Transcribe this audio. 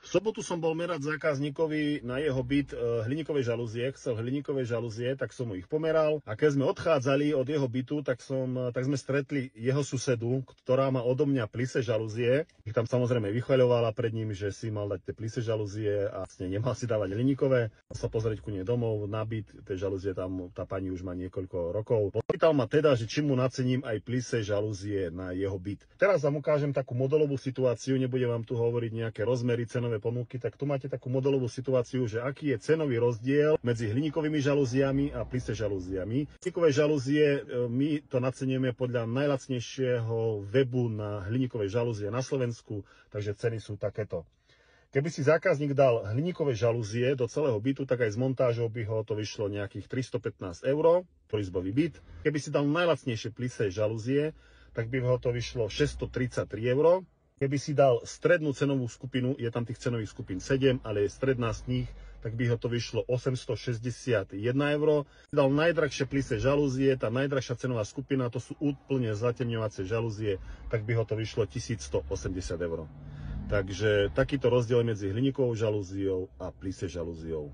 V sobotu som bol merať zákazníkovi na jeho byt hliníkové žalúzie, chcel hliníkové žalúzie, tak som mu ich pomeral. A keď sme odchádzali od jeho bytu, tak sme stretli jeho susedu, ktorá má odo mňa plise žalúzie. Ich tam samozrejme vychvaľovala pred ním, že si mal dať tie plise žalúzie a vlastne nemal si dávať hliníkové. Sa pozrieť ku nej domov na byt, tie žalúzie tam tá pani už má niekoľko rokov. Popýtal ma teda, že či mu nacením aj plise žalúzie na jeho byt. Teraz vám ukážem takú modelovú situáciu, nebudem vám tu hovoriť nejaké rozmery, cenové ponuky, tak tu máte takú modelovú situáciu, že aký je cenový rozdiel medzi hliníkovými žalúziami a plise žalúziami. Hliníkové žalúzie my to naceňujeme podľa najlacnejšieho webu na hliníkové žalúzie na Slovensku, takže ceny sú takéto. Keby si zákazník dal hliníkové žalúzie do celého bytu, tak aj s montážou by ho to vyšlo nejakých 315 €, trojizbový byt. Keby si dal najlacnejšie plise žalúzie, tak by ho to vyšlo 633 €. Keby si dal strednú cenovú skupinu, je tam tých cenových skupín 7, ale je stredná z nich, tak by ho to vyšlo 861 €. Dal najdrahšie plise žalúzie, tá najdrahšia cenová skupina, to sú úplne zatemňovacie žalúzie, tak by ho to vyšlo 1180 €. Takže takýto rozdiel medzi hliníkovou žalúziou a plise žalúziou.